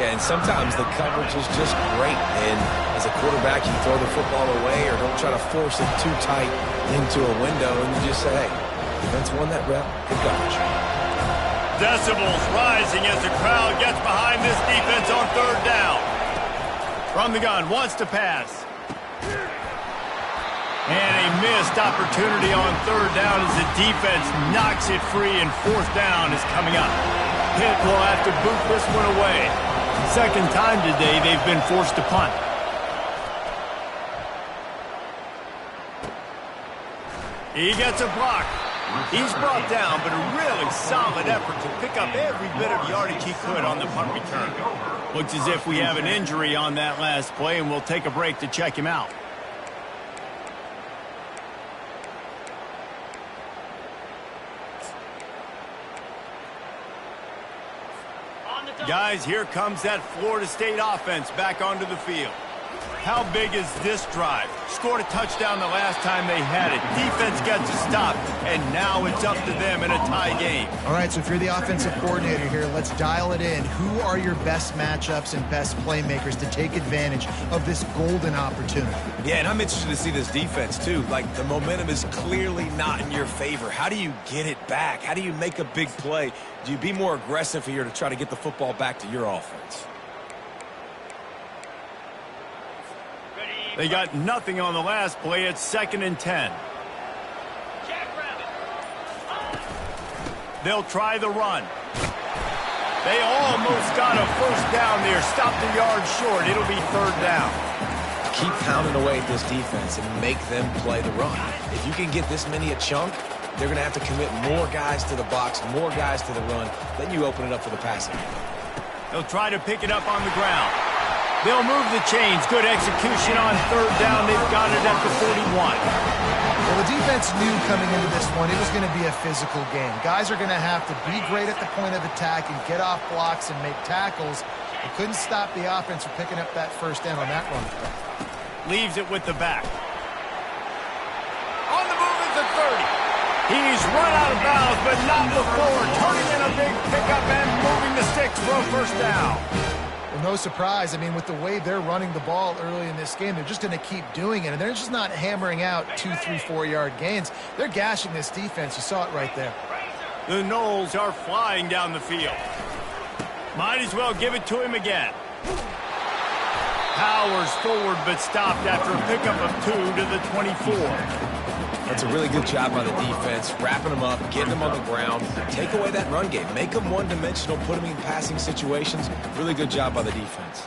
S2: Yeah, and sometimes the coverage is just great. And as a quarterback, you throw the football away or don't try to force it too tight into a window, and you just say, hey, defense won that rep. Good coverage.
S1: Decibels rising as the crowd gets behind this defense on 3rd down. From the gun, wants to pass. And a missed opportunity on 3rd down as the defense knocks it free, and 4th down is coming up. Pitt will have to boot this one away. 2nd time today they've been forced to punt. He gets a block. He's brought down, but a really solid effort to pick up every bit of yardage he could on the punt return. Looks as if we have an injury on that last play, and we'll take a break to check him out. Guys, here comes that Florida State offense back onto the field. How big is this drive? Scored a touchdown the last time they had it. Defense gets a stop, and now it's up to them in a tie game.
S3: All right, so if you're the offensive coordinator here, let's dial it in. Who are your best matchups and best playmakers to take advantage of this golden opportunity?
S2: Yeah, and I'm interested to see this defense, too. Like, the momentum is clearly not in your favor. How do you get it back? How do you make a big play? Do you be more aggressive here to try to get the football back to your offense?
S1: They got nothing on the last play. It's 2nd and 10. They'll try the run. They almost got a 1st down there. Stopped a yard short. It'll be 3rd down.
S2: Keep pounding away at this defense and make them play the run. If you can get this many a chunk, they're going to have to commit more guys to the box, more guys to the run. Then you open it up for the passing.
S1: They'll try to pick it up on the ground. They'll move the chains. Good execution on 3rd down. They've got it at the 41.
S3: Well, the defense knew coming into this one it was going to be a physical game. Guys are going to have to be great at the point of attack and get off blocks and make tackles. They couldn't stop the offense from picking up that 1st down on that run.
S1: Leaves it with the back. On the move is the 30. He's run out of bounds, but not before. Turning in a big pickup and moving the sticks for a 1st down.
S3: Well, no surprise. I mean, with the way they're running the ball early in this game, they're just going to keep doing it. And they're just not hammering out 2, 3, 4-yard gains. They're gashing this defense. You saw it right there.
S1: The Knowles are flying down the field. Might as well give it to him again. Powers forward, but stopped after a pickup of 2 to the 24.
S2: That's a really good job by the defense, wrapping them up, getting them on the ground. Take away that run game. Make them one-dimensional, put them in passing situations. Really good job by the defense.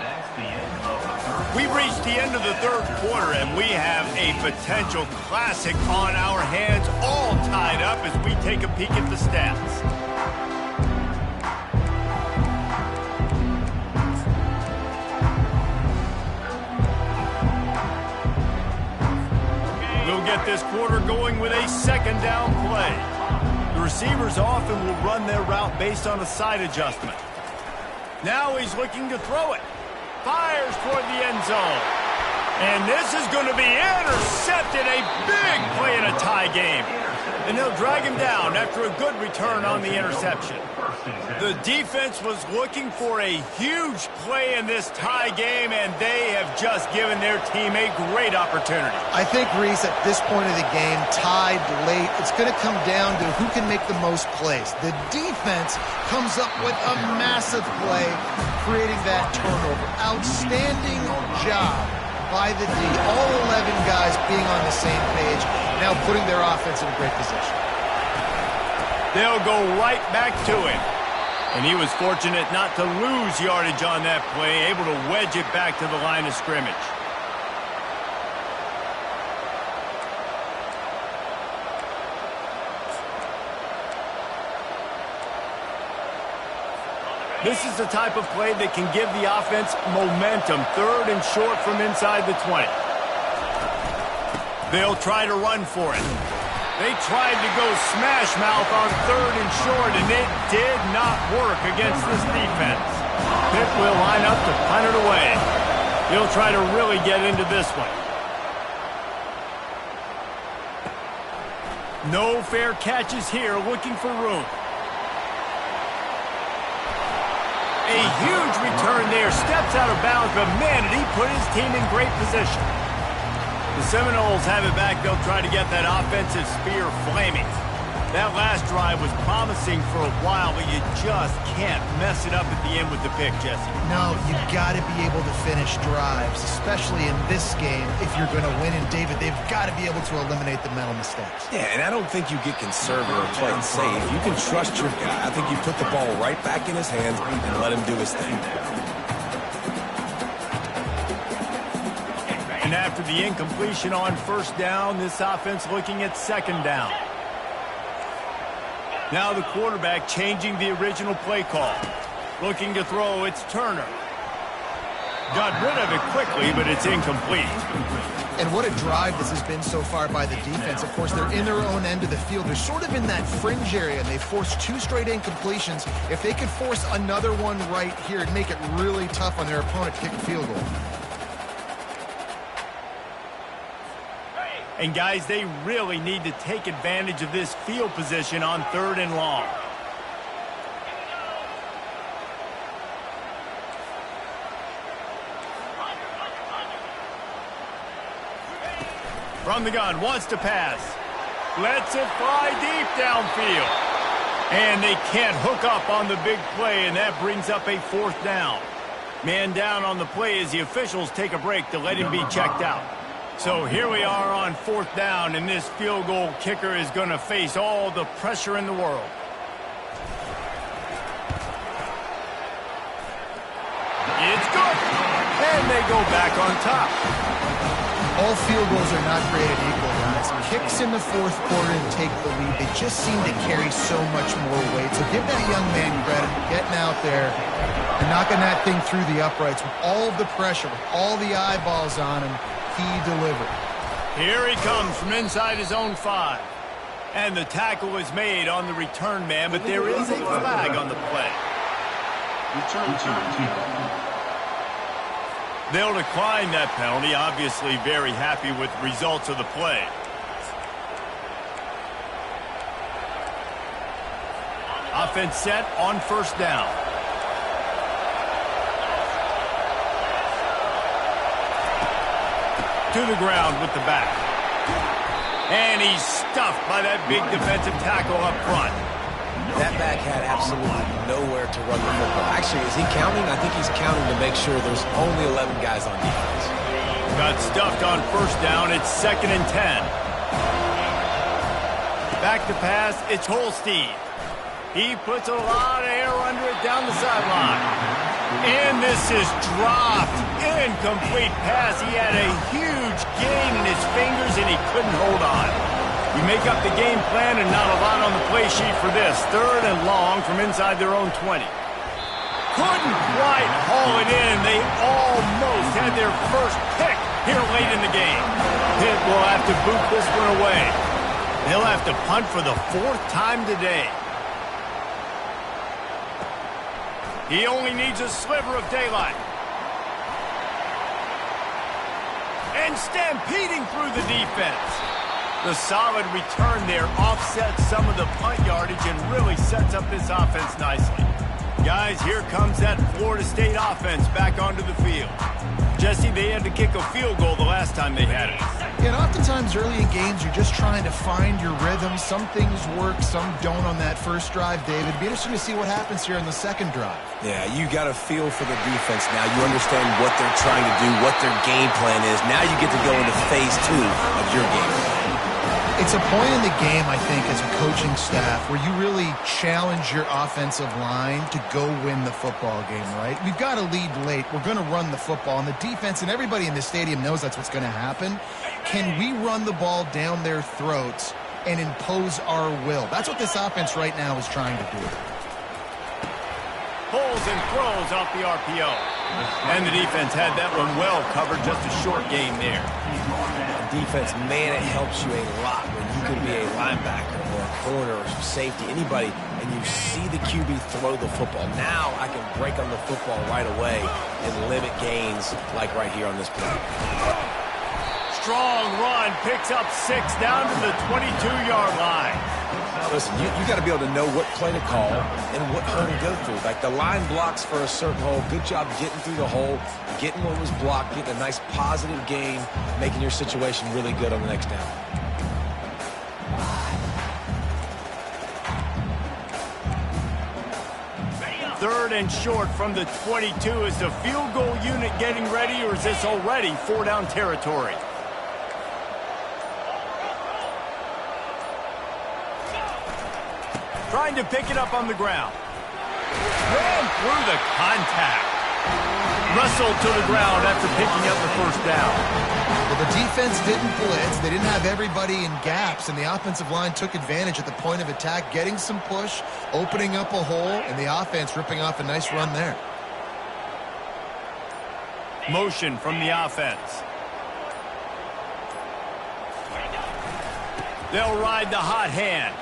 S7: That's the end of the 3rd
S1: We've reached the end of the third quarter, and we have a potential classic on our hands, all tied up as we take a peek at the stats. We'll get this quarter going with a second down play. The receivers often will run their route based on a side adjustment. Now he's looking to throw it. Fires toward the end zone. And this is going to be intercepted. A big play in a tie game. And they'll drag him down after a good return on the interception. The defense was looking for a huge play in this tie game, and they have just given their team a great opportunity.
S3: I think, Reese, at this point of the game, tied late, it's going to come down to who can make the most plays. The defense comes up with a massive play, creating that turnover. Outstanding job by the D. All 11 guys being on the same page, now putting their offense in a great position.
S1: They'll go right back to him. And he was fortunate not to lose yardage on that play, able to wedge it back to the line of scrimmage. This is the type of play that can give the offense momentum. Third and short from inside the 20. They'll try to run for it. They tried to go smash mouth on third and short, and it did not work against this defense. Pitt will line up to punt it away. He'll try to really get into this one. No fair catches here, looking for room. A huge return there, steps out of bounds, but man, did he put his team in great position. The Seminoles have it back. They'll try to get that offensive spear flaming. That last drive was promising for a while, but you just can't mess it up at the end with the pick, Jesse.
S3: No, you got to be able to finish drives, especially in this game. If you're going to win, and David, they've got to be able to eliminate the mental mistakes.
S2: Yeah, and I don't think you get conservative or play it safe. You can trust your guy. I think you put the ball right back in his hands and let him do his thing.
S1: And after the incompletion on first down, this offense looking at second down. Now the quarterback changing the original play call. Looking to throw, it's Turner. Got rid of it quickly, but it's incomplete.
S3: And what a drive this has been so far by the defense. Of course, they're in their own end of the field. They're sort of in that fringe area, and they forced 2 straight incompletions. If they could force another one right here, it'd make it really tough on their opponent to kick a field goal.
S1: And guys, they really need to take advantage of this field position on third and long. From the gun, wants to pass. Lets it fly deep downfield. And they can't hook up on the big play, and that brings up a fourth down. Man down on the play as the officials take a break to let him be checked out. So here we are on fourth down, and this field goal kicker is going to face all the pressure in the world. It's good. And they go back on top.
S3: All field goals are not created equal, guys. Kicks in the fourth quarter and take the lead. They just seem to carry so much more weight. So give that young man credit for getting out there and knocking that thing through the uprights with all of the pressure, with all the eyeballs on him. He delivered.
S1: Here he comes from inside his own 5. And the tackle is made on the return man, but there is a flag on the play. They'll decline that penalty, obviously very happy with the results of the play. Offense set on first down. To the ground with the back. And he's stuffed by that big defensive tackle up front.
S2: That back had absolutely nowhere to run the football. Actually, is he counting? I think he's counting to make sure there's only 11 guys on defense.
S1: Got stuffed on first down. It's 2nd and 10. Back to pass. It's Holstein. He puts a lot of air under it down the sideline. And this is dropped. Incomplete pass. He had a huge gain in his fingers, and he couldn't hold on. You make up the game plan and not a lot on the play sheet for this. 3rd and long from inside their own 20. Couldn't quite haul it in. They almost had their first pick here late in the game. Pitt will have to boot this one away. They'll have to punt for the 4th time today. He only needs a sliver of daylight. And stampeding through the defense. The solid return there offsets some of the punt yardage and really sets up this offense nicely. Guys, here comes that Florida State offense back onto the field. Jesse, they had to kick a field goal the last time they had it.
S3: Yeah, and oftentimes early in games, you're just trying to find your rhythm. Some things work, some don't on that first drive, David. It'd be interesting to see what happens here in the second drive.
S2: Yeah, you got a feel for the defense now. You understand what they're trying to do, what their game plan is. Now you get to go into phase 2 of your game plan.
S3: It's a point in the game, I think, as a coaching staff where you really challenge your offensive line to go win the football game, right? We've got to lead late. We're going to run the football. And the defense and everybody in the stadium knows that's what's going to happen. Can we run the ball down their throats and impose our will? That's what this offense right now is trying to do.
S1: Pulls and throws off the RPO. And the defense had that one well covered, just a short game there.
S2: Defense, man, it helps you a lot when you can be a linebacker or a corner or safety, anybody, and you see the QB throw the football. Now I can break on the football right away and limit gains like right here on this play.
S1: Strong run, picks up 6 down to the 22-yard line.
S2: Listen, you got to be able to know what play to call and what hole to go through. Like the line blocks for a certain hole. Good job getting through the hole, getting what was blocked, getting a nice positive gain, making your situation really good on the next down.
S1: Third and short from the 22. Is the field goal unit getting ready, or is this already 4-down territory? Trying to pick it up on the ground. Ran through the contact. Wrestled to the ground after picking up the first down.
S3: Well, the defense didn't blitz. They didn't have everybody in gaps, and the offensive line took advantage at the point of attack, getting some push, opening up a hole, and the offense ripping off a nice run there.
S1: Motion from the offense. They'll ride the hot hand.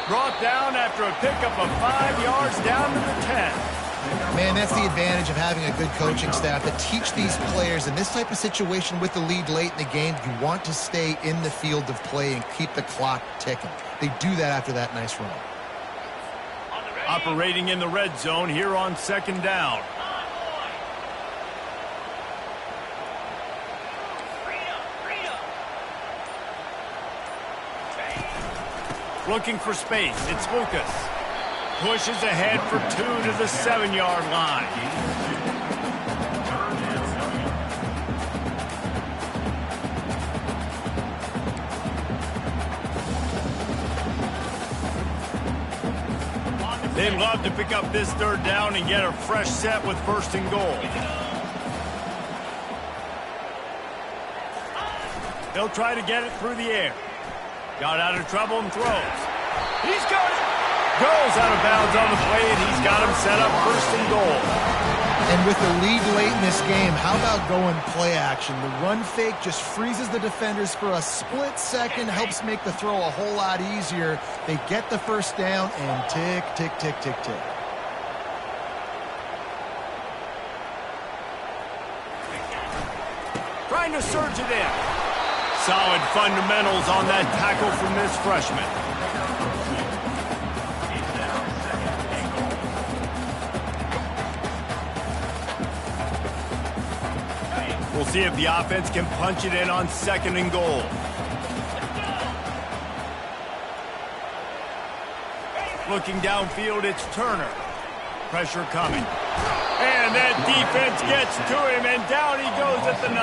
S1: Brought down after a pickup of 5 yards down to the 10.
S3: Man, that's the advantage of having a good coaching staff to teach these players in this type of situation with the lead late in the game. You want to stay in the field of play and keep the clock ticking. They do that after that nice run.
S1: Operating in the red zone here on 2nd down. Looking for space. It's Lucas. Pushes ahead for 2 to the 7-yard line. They'd love to pick up this 3rd down and get a fresh set with 1st and goal. They'll try to get it through the air. Got out of trouble and throws. He's got it. Goes out of bounds on the play, and he's got him set up 1st and goal.
S3: And with the lead late in this game, how about going play action? The run fake just freezes the defenders for a split second, helps make the throw a whole lot easier. They get the 1st down, and tick, tick, tick, tick, tick.
S1: Trying to surge it in. Solid fundamentals on that tackle from this freshman. We'll see if the offense can punch it in on 2nd and goal. Looking downfield, it's Turner. Pressure coming. And that defense gets to him, and down he goes at the 9.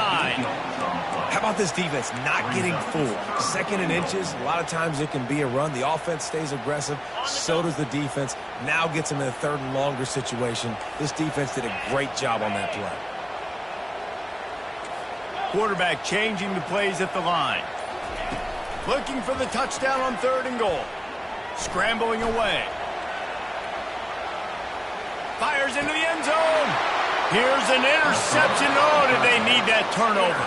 S2: How about this defense not getting fooled? Second and inches, a lot of times it can be a run. The offense stays aggressive, so does the defense. Now gets him in a third and longer situation. This defense did a great job on that play.
S1: Quarterback changing the plays at the line. Looking for the touchdown on 3rd and goal. Scrambling away. Fires into the end zone. Here's an interception. Oh, did they need that turnover?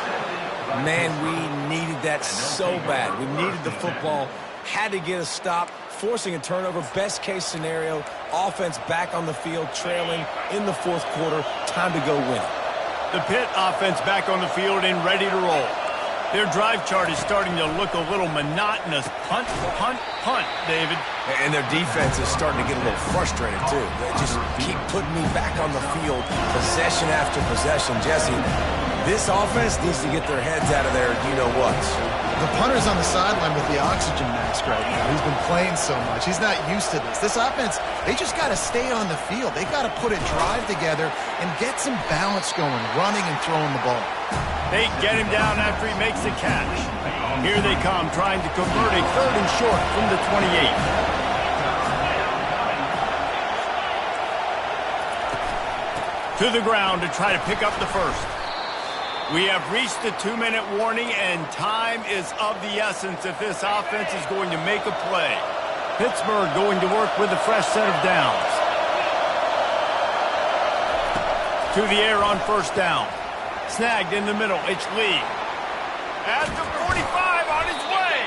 S2: Man, we needed that so bad. We needed the football. Had to get a stop. Forcing a turnover. Best case scenario. Offense back on the field, trailing in the 4th quarter. Time to go win it.
S1: The Pitt offense back on the field and ready to roll. Their drive chart is starting to look a little monotonous. Punt, punt, punt, David.
S2: And their defense is starting to get a little frustrated, too. They just keep putting me back on the field, possession after possession. Jesse, this offense needs to get their heads out of their you-know-whats.
S3: The punter's on the sideline with the oxygen mask right now. He's been playing so much. He's not used to this. This offense, they just got to stay on the field. They got to put a drive together and get some balance going, running and throwing the ball.
S1: They get him down after he makes the catch. Here they come, trying to convert a 3rd and short from the 28. To the ground to try to pick up the first. We have reached the 2-minute warning, and time is of the essence if this offense is going to make a play. Pittsburgh going to work with a fresh set of downs. To the air on 1st down. Snagged in the middle. It's Lee. At the 45 on his way.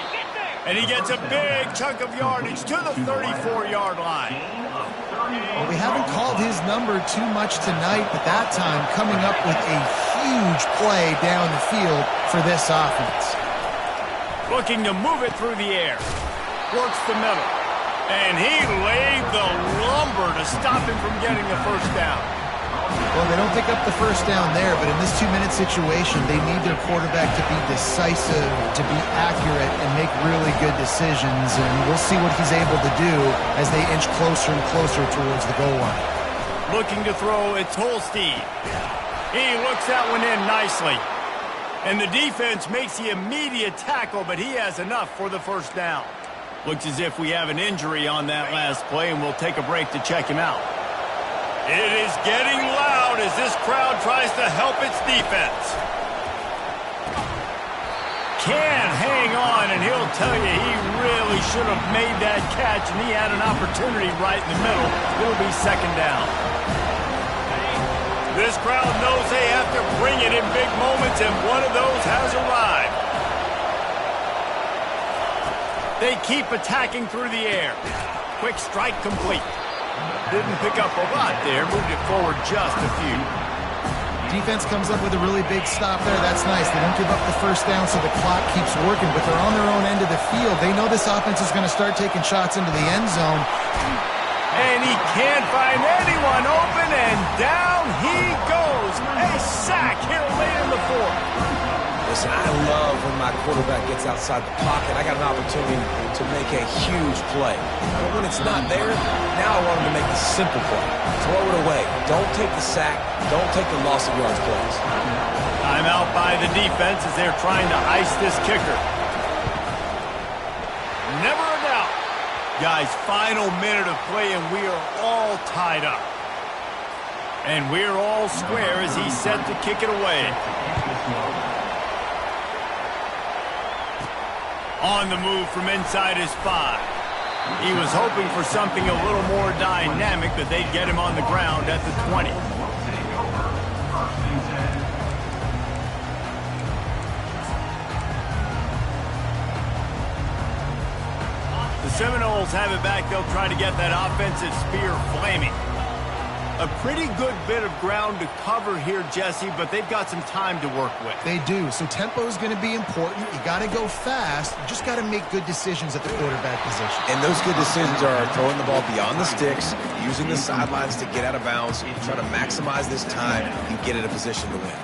S1: And he gets a big chunk of yardage to the 34-yard line.
S3: Well, we haven't called his number too much tonight, but that time coming up with a huge play down the field for this offense.
S1: Looking to move it through the air. Works the middle. And he laid the lumber to stop him from getting the 1st down.
S3: Well, they don't pick up the 1st down there, but in this 2-minute situation, they need their quarterback to be decisive, to be accurate, and make really good decisions. And we'll see what he's able to do as they inch closer and closer towards the goal line.
S1: Looking to throw, it's Holstein. He looks that one in nicely. And the defense makes the immediate tackle, but he has enough for the 1st down. Looks as if we have an injury on that last play, and we'll take a break to check him out. It is getting loud as this crowd tries to help its defense. Can hang on, and he'll tell you he really should have made that catch, and he had an opportunity right in the middle. It'll be 2nd down. This crowd knows they have to bring it in big moments, and one of those has arrived. They keep attacking through the air. Quick strike complete. Didn't pick up a lot there. Moved it forward just a few.
S3: Defense comes up with a really big stop there. That's nice. They don't give up the 1st down, so the clock keeps working, but they're on their own end of the field. They know this offense is going to start taking shots into the end zone.
S1: And he can't find anyone open, and down he goes. A sack here late in the 4th.
S2: Listen, I love when my quarterback gets outside the pocket. I got an opportunity to make a huge play. But when it's not there, now I want him to make the simple play. Throw it away. Don't take the sack. Don't take the loss of yards plays.
S1: Time out by the defense as they're trying to ice this kicker. Never a doubt. Guys, final minute of play, and we are all tied up. And we're all square as he's set to kick it away. On the move from inside his 5. He was hoping for something a little more dynamic, but they'd get him on the ground at the 20. The Seminoles have it back. They'll try to get that offensive spear flaming. A pretty good bit of ground to cover here, Jesse, but they've got some time to work with.
S3: They do. So tempo is going to be important. You got to go fast. You just got to make good decisions at the quarterback position.
S2: And those good decisions are throwing the ball beyond the sticks, using the sidelines to get out of bounds, trying to maximize this time and get in a position to win.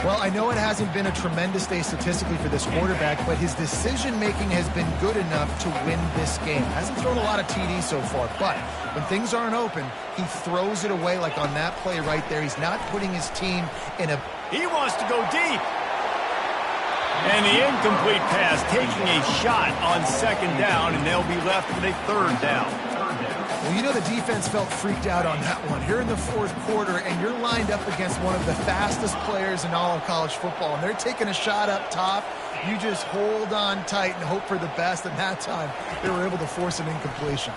S3: Well, I know it hasn't been a tremendous day statistically for this quarterback, but his decision-making has been good enough to win this game. Hasn't thrown a lot of TDs so far, but when things aren't open, he throws it away like on that play right there. He's not putting his team in a...
S1: He wants to go deep. And the incomplete pass taking a shot on second down, and they'll be left with a third down.
S3: Well, you know the defense felt freaked out on that one. Here in the fourth quarter, and you're lined up against one of the fastest players in all of college football, and they're taking a shot up top. You just hold on tight and hope for the best, and that time they were able to force an incompletion.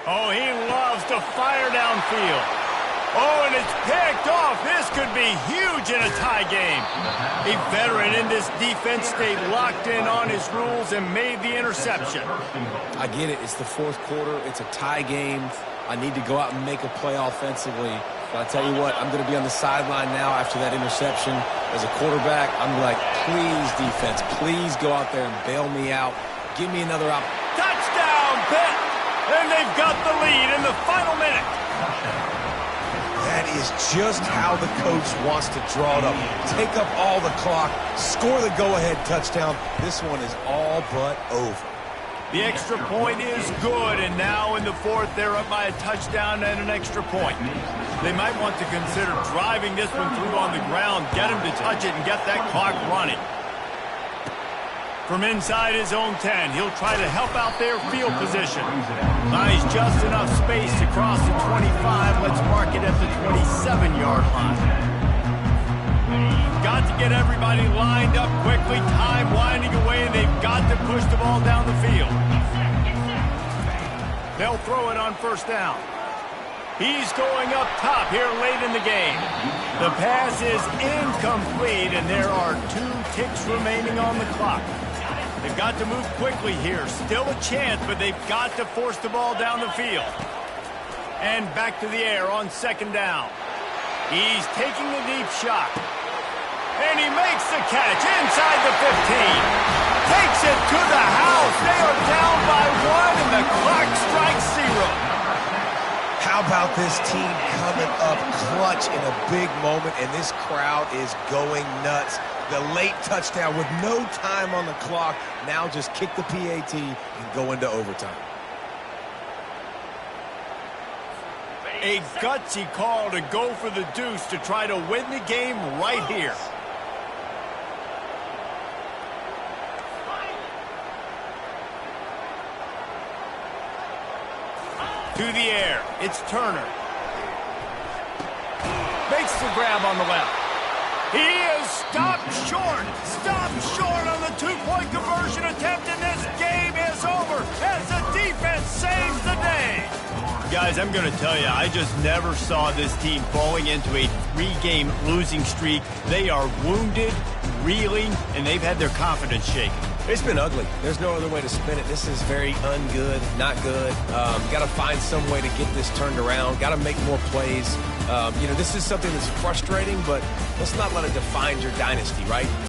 S1: Oh, he loves to fire downfield. Oh, and it's picked off. This could be huge in a tie game. A veteran in this defense stayed locked in on his rules and made the interception.
S2: I get it. It's the fourth quarter. It's a tie game. I need to go out and make a play offensively. But I tell you what, I'm going to be on the sideline now after that interception. As a quarterback, I'm like, please, defense, please go out there and bail me out. Give me another out.
S1: Touchdown, Pitt! And they've got the lead in the final minute.
S2: That is just how the coach wants to draw it up. Take up all the clock, score the go-ahead touchdown. This one is all but over.
S1: The extra point is good, and now in the fourth, they're up by a touchdown and an extra point. They might want to consider driving this one through on the ground, get him to touch it, and get that clock running. From inside his own 10, he'll try to help out their field position. Buys just enough space to cross the 25. Let's mark it at the 27-yard line. Got to get everybody lined up quickly, time winding away, and they've got to push the ball down the field. They'll throw it on first down. He's going up top here late in the game. The pass is incomplete, and there are 2 ticks remaining on the clock. They've got to move quickly here. Still a chance, but they've got to force the ball down the field. And back to the air on second down. He's taking a deep shot. And he makes the catch inside the 15. Takes it to the house. They are down by 1, and the clock strikes 0.
S2: How about this team coming up clutch in a big moment, and this crowd is going nuts. The late touchdown with no time on the clock. Now just kick the PAT and go into overtime.
S1: A gutsy call to go for the deuce to try to win the game right here. To the air, it's Turner. Makes the grab on the left. He is stopped short on the 2-point conversion attempt, and this game is over as the defense saves the day. Guys, I'm going to tell you, I just never saw this team falling into a 3-game losing streak. They are wounded, reeling, and they've had their confidence shaken.
S2: It's been ugly. There's no other way to spin it. This is very ungood, not good. Got to find some way to get this turned around. Got to make more plays. This is something that's frustrating, but let's not let it define your dynasty, right?